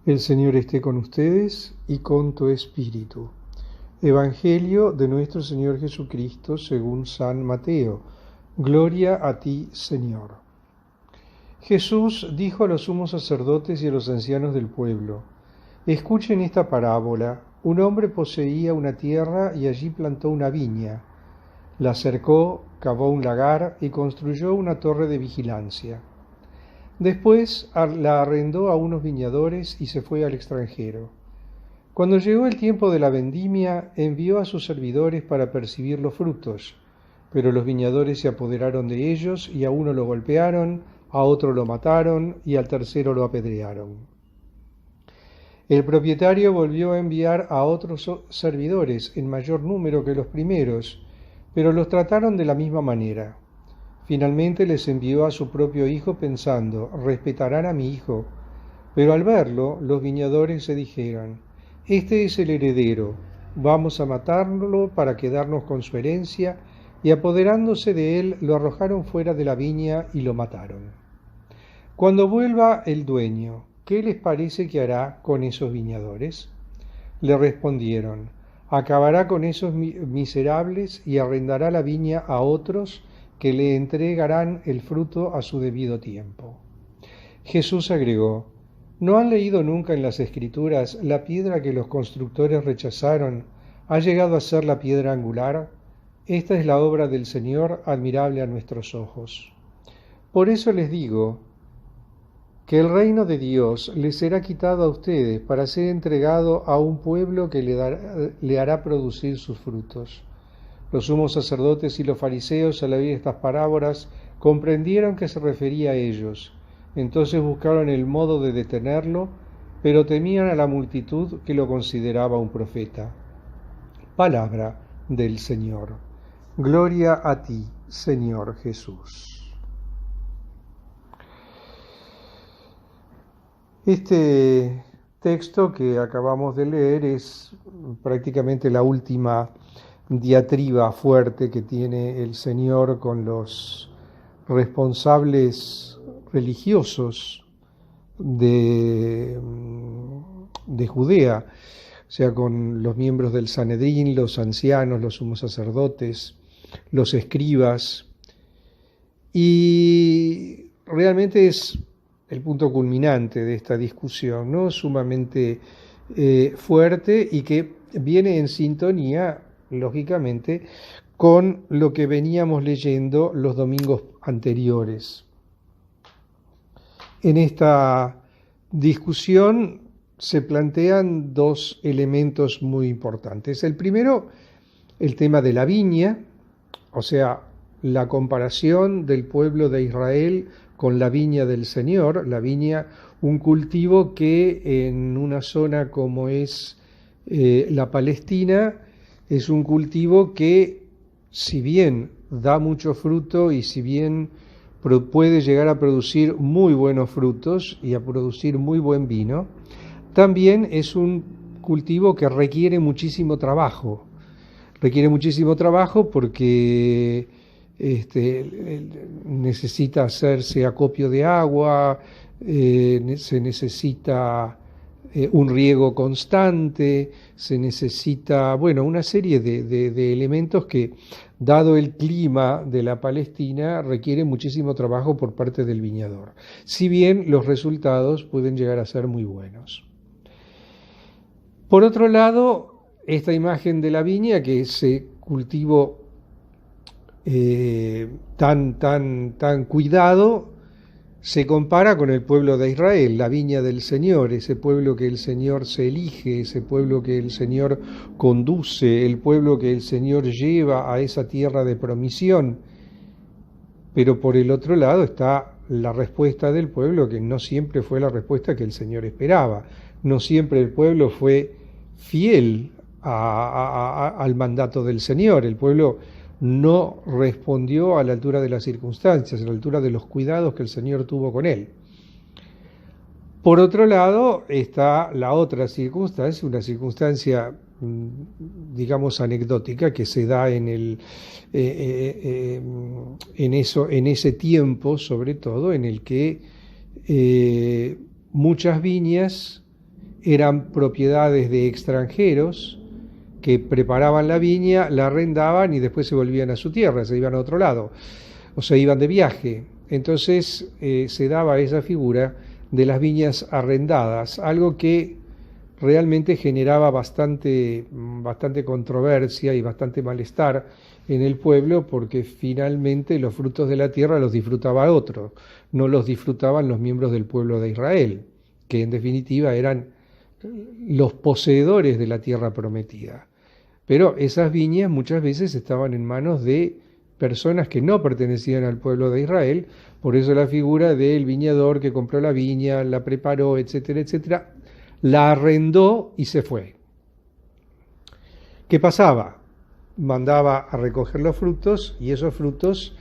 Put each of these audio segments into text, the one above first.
El Señor esté con ustedes y con tu espíritu. Evangelio de nuestro Señor Jesucristo según San Mateo. Gloria a ti, Señor. Jesús dijo a los sumos sacerdotes y a los ancianos del pueblo: Escuchen esta parábola. Un hombre poseía una tierra y allí plantó una viña. La cercó, cavó un lagar y construyó una torre de vigilancia. Después la arrendó a unos viñadores y se fue al extranjero. Cuando llegó el tiempo de la vendimia, envió a sus servidores para percibir los frutos, pero los viñadores se apoderaron de ellos y a uno lo golpearon, a otro lo mataron y al tercero lo apedrearon. El propietario volvió a enviar a otros servidores en mayor número que los primeros, pero los trataron de la misma manera. Finalmente les envió a su propio hijo pensando: respetarán a mi hijo. Pero al verlo, los viñadores se dijeron: este es el heredero, vamos a matarlo para quedarnos con su herencia, y apoderándose de él, lo arrojaron fuera de la viña y lo mataron. Cuando vuelva el dueño, ¿qué les parece que hará con esos viñadores? Le respondieron: acabará con esos miserables y arrendará la viña a otros que le entregarán el fruto a su debido tiempo. Jesús agregó: ¿no han leído nunca en las Escrituras: la piedra que los constructores rechazaron ha llegado a ser la piedra angular? Esta es la obra del Señor, admirable a nuestros ojos. Por eso les digo que el reino de Dios les será quitado a ustedes para ser entregado a un pueblo que le hará producir sus frutos. Los sumos sacerdotes y los fariseos, al oír estas parábolas, comprendieron que se refería a ellos. Entonces buscaron el modo de detenerlo, pero temían a la multitud que lo consideraba un profeta. Palabra del Señor. Gloria a ti, Señor Jesús. Este texto que acabamos de leer es prácticamente la última diatriba fuerte que tiene el Señor con los responsables religiosos de Judea, o sea, con los miembros del Sanedrín, los ancianos, los sumos sacerdotes, los escribas, y realmente es el punto culminante de esta discusión, ¿no? Sumamente fuerte y que viene en sintonía, lógicamente, con lo que veníamos leyendo los domingos anteriores. En esta discusión se plantean dos elementos muy importantes. El primero, el tema de la viña, o sea, la comparación del pueblo de Israel con la viña del Señor. La viña, un cultivo que en una zona como es la Palestina, es un cultivo que, si bien da mucho fruto y si bien puede llegar a producir muy buenos frutos y a producir muy buen vino, también es un cultivo que requiere muchísimo trabajo. Requiere muchísimo trabajo porque necesita hacerse acopio de agua, se necesita un riego constante, se necesita, una serie de elementos que, dado el clima de la Palestina, requiere muchísimo trabajo por parte del viñador, si bien los resultados pueden llegar a ser muy buenos. Por otro lado, esta imagen de la viña, que ese cultivo tan cuidado, se compara con el pueblo de Israel, la viña del Señor, ese pueblo que el Señor se elige, ese pueblo que el Señor conduce, el pueblo que el Señor lleva a esa tierra de promisión. Pero por el otro lado está la respuesta del pueblo, que no siempre fue la respuesta que el Señor esperaba. No siempre el pueblo fue fiel al mandato del Señor. El pueblo no respondió a la altura de las circunstancias, a la altura de los cuidados que el Señor tuvo con él. Por otro lado está la otra circunstancia, una circunstancia, digamos, anecdótica, que se da en ese tiempo, sobre todo, en el que muchas viñas eran propiedades de extranjeros que preparaban la viña, la arrendaban y después se volvían a su tierra, se iban a otro lado, o se iban de viaje. Entonces se daba esa figura de las viñas arrendadas, algo que realmente generaba bastante controversia y bastante malestar en el pueblo, porque finalmente los frutos de la tierra los disfrutaba otro, no los disfrutaban los miembros del pueblo de Israel, que en definitiva eran los poseedores de la tierra prometida. Pero esas viñas muchas veces estaban en manos de personas que no pertenecían al pueblo de Israel, por eso la figura del viñador que compró la viña, la preparó, etcétera, etcétera, la arrendó y se fue. ¿Qué pasaba? Mandaba a recoger los frutos y esos frutos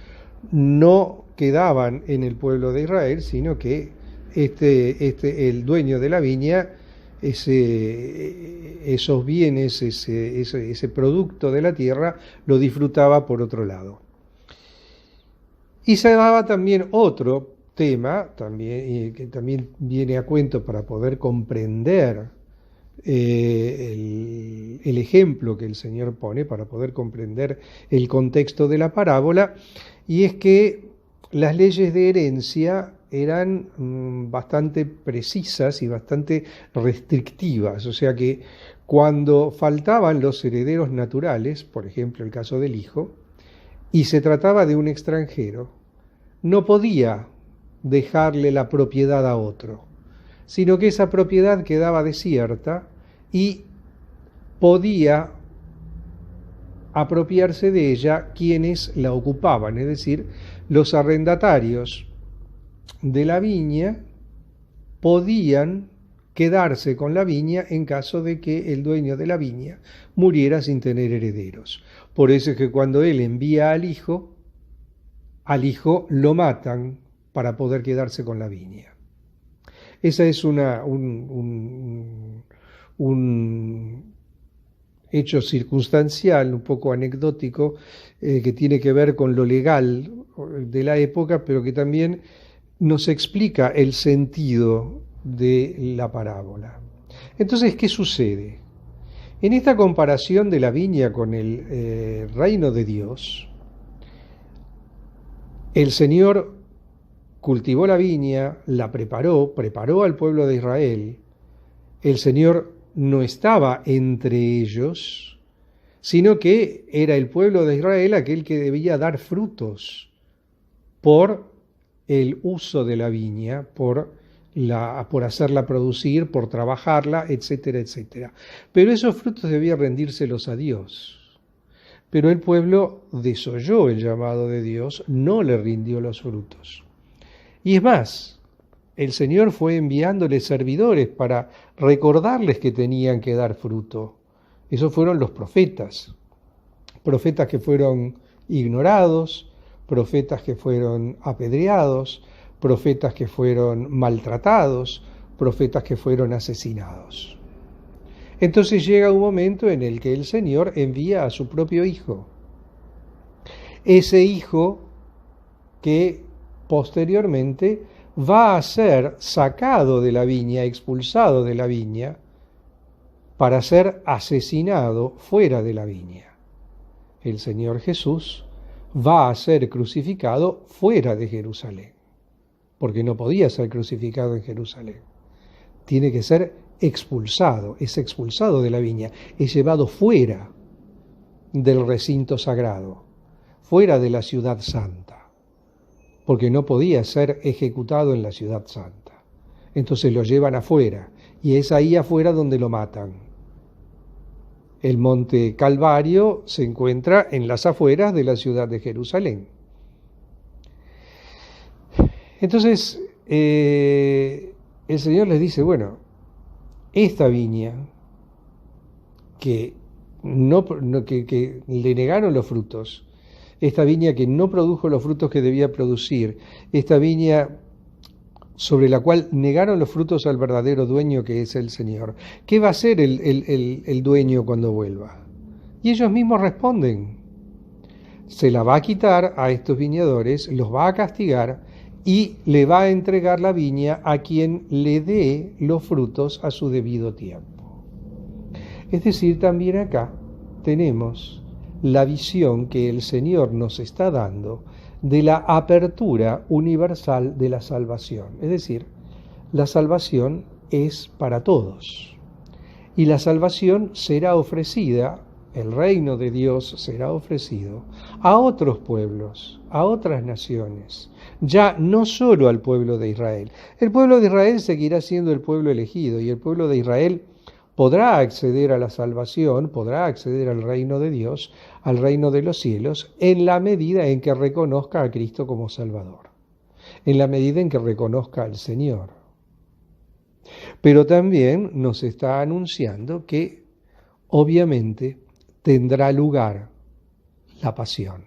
no quedaban en el pueblo de Israel, sino que el dueño de la viña, esos bienes, ese producto de la tierra, lo disfrutaba por otro lado. Y se daba también otro tema, que también viene a cuento para poder comprender el ejemplo que el Señor pone, para poder comprender el contexto de la parábola, y es que las leyes de herencia eran bastante precisas y bastante restrictivas, o sea que cuando faltaban los herederos naturales, por ejemplo el caso del hijo, y se trataba de un extranjero, no podía dejarle la propiedad a otro, sino que esa propiedad quedaba desierta y podía apropiarse de ella quienes la ocupaban, es decir, los arrendatarios de la viña podían quedarse con la viña en caso de que el dueño de la viña muriera sin tener herederos. Por eso es que cuando él envía al hijo lo matan para poder quedarse con la viña. Esa es un hecho circunstancial, un poco anecdótico, que tiene que ver con lo legal de la época, pero que también nos explica el sentido de la parábola. Entonces, ¿qué sucede? En esta comparación de la viña con el reino de Dios, el Señor cultivó la viña, la preparó al pueblo de Israel. El Señor no estaba entre ellos, sino que era el pueblo de Israel aquel que debía dar frutos por el uso de la viña, por hacerla producir, por trabajarla, etcétera, etcétera. Pero esos frutos debían rendírselos a Dios. Pero el pueblo desoyó el llamado de Dios, no le rindió los frutos. Y es más, el Señor fue enviándoles servidores para recordarles que tenían que dar fruto. Esos fueron los profetas que fueron ignorados, profetas que fueron apedreados, profetas que fueron maltratados, profetas que fueron asesinados. Entonces llega un momento en el que el Señor envía a su propio Hijo. Ese Hijo que posteriormente va a ser sacado de la viña, expulsado de la viña, para ser asesinado fuera de la viña. El Señor Jesús va a ser crucificado fuera de Jerusalén, porque no podía ser crucificado en Jerusalén. Tiene que ser expulsado, es expulsado de la viña, es llevado fuera del recinto sagrado, fuera de la ciudad santa, porque no podía ser ejecutado en la ciudad santa. Entonces lo llevan afuera, y es ahí afuera donde lo matan. El monte Calvario se encuentra en las afueras de la ciudad de Jerusalén. Entonces, el Señor les dice, bueno, esta viña que le negaron los frutos, esta viña que no produjo los frutos que debía producir, esta viña sobre la cual negaron los frutos al verdadero dueño que es el Señor. ¿Qué va a hacer el dueño cuando vuelva? Y ellos mismos responden, se la va a quitar a estos viñadores, los va a castigar y le va a entregar la viña a quien le dé los frutos a su debido tiempo. Es decir, también acá tenemos la visión que el Señor nos está dando de la apertura universal de la salvación. Es decir, la salvación es para todos. Y la salvación será ofrecida, el reino de Dios será ofrecido a otros pueblos, a otras naciones, ya no solo al pueblo de Israel. El pueblo de Israel seguirá siendo el pueblo elegido y el pueblo de Israel podrá acceder a la salvación, podrá acceder al reino de Dios, al reino de los cielos, en la medida en que reconozca a Cristo como Salvador, en la medida en que reconozca al Señor. Pero también nos está anunciando que, obviamente, tendrá lugar la pasión,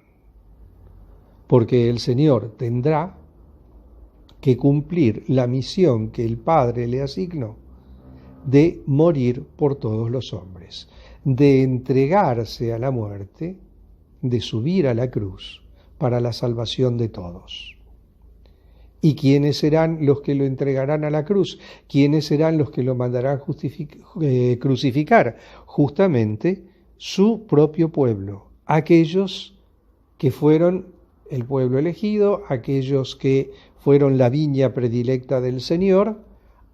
porque el Señor tendrá que cumplir la misión que el Padre le asignó de morir por todos los hombres, de entregarse a la muerte, de subir a la cruz para la salvación de todos. ¿Y quiénes serán los que lo entregarán a la cruz? ¿Quiénes serán los que lo mandarán crucificar? Justamente su propio pueblo, aquellos que fueron el pueblo elegido, aquellos que fueron la viña predilecta del Señor,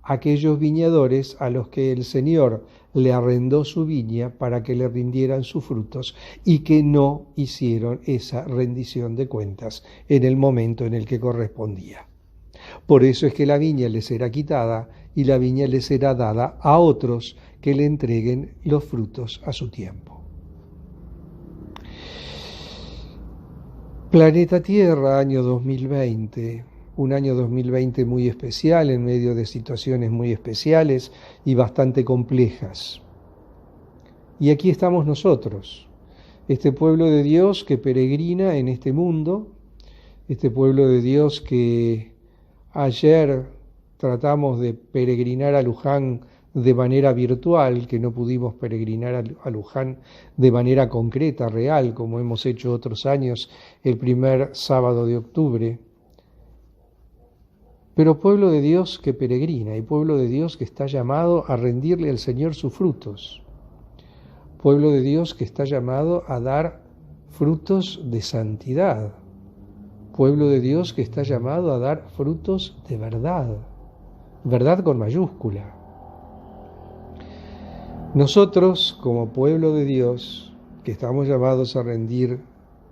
aquellos viñadores a los que el Señor le arrendó su viña para que le rindieran sus frutos y que no hicieron esa rendición de cuentas en el momento en el que correspondía. Por eso es que la viña le será quitada y la viña le será dada a otros que le entreguen los frutos a su tiempo. Planeta Tierra, año 2020. Un año 2020 muy especial, en medio de situaciones muy especiales y bastante complejas. Y aquí estamos nosotros, este pueblo de Dios que peregrina en este mundo, este pueblo de Dios que ayer tratamos de peregrinar a Luján de manera virtual, que no pudimos peregrinar a Luján de manera concreta, real, como hemos hecho otros años, el primer sábado de octubre. Pero pueblo de Dios que peregrina y pueblo de Dios que está llamado a rendirle al Señor sus frutos. Pueblo de Dios que está llamado a dar frutos de santidad. Pueblo de Dios que está llamado a dar frutos de verdad. Verdad con mayúscula. Nosotros, como pueblo de Dios, que estamos llamados a rendir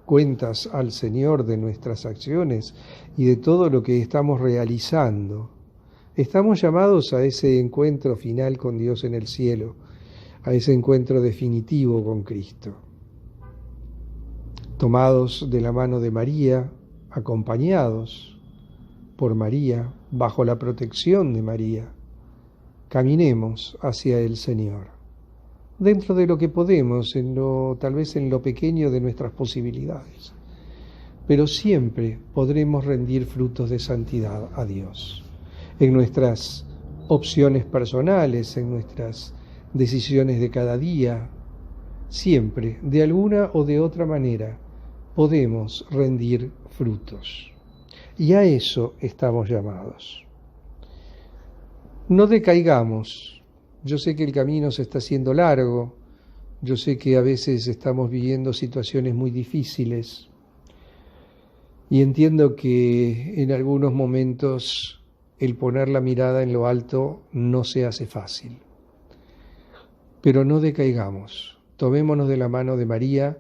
cuentas al Señor de nuestras acciones y de todo lo que estamos realizando, estamos llamados a ese encuentro final con Dios en el cielo, a ese encuentro definitivo con Cristo. Tomados de la mano de María, acompañados por María, bajo la protección de María, caminemos hacia el Señor. Dentro de lo que podemos, tal vez en lo pequeño de nuestras posibilidades. Pero siempre podremos rendir frutos de santidad a Dios. En nuestras opciones personales, en nuestras decisiones de cada día, siempre, de alguna o de otra manera, podemos rendir frutos. Y a eso estamos llamados. No decaigamos. Yo sé que el camino se está haciendo largo, yo sé que a veces estamos viviendo situaciones muy difíciles y entiendo que en algunos momentos el poner la mirada en lo alto no se hace fácil. Pero no decaigamos, tomémonos de la mano de María,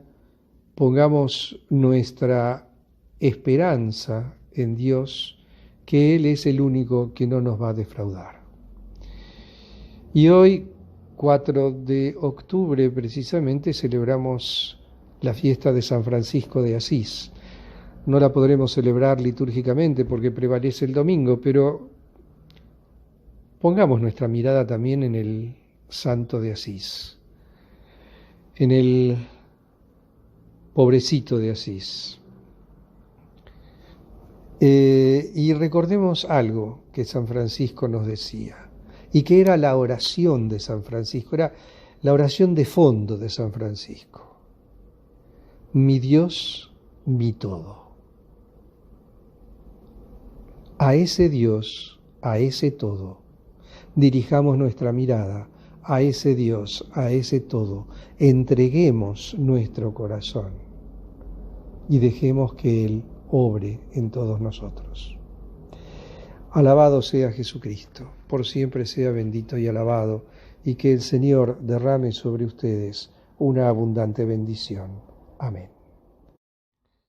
pongamos nuestra esperanza en Dios, que Él es el único que no nos va a defraudar. Y hoy, 4 de octubre, precisamente, celebramos la fiesta de San Francisco de Asís. No la podremos celebrar litúrgicamente porque prevalece el domingo, pero pongamos nuestra mirada también en el Santo de Asís, en el pobrecito de Asís. Y recordemos algo que San Francisco nos decía, y que era la oración de San Francisco, era la oración de fondo de San Francisco. Mi Dios, mi todo. A ese Dios, a ese todo, dirijamos nuestra mirada, a ese Dios, a ese todo, entreguemos nuestro corazón y dejemos que Él obre en todos nosotros. Alabado sea Jesucristo, por siempre sea bendito y alabado, y que el Señor derrame sobre ustedes una abundante bendición. Amén.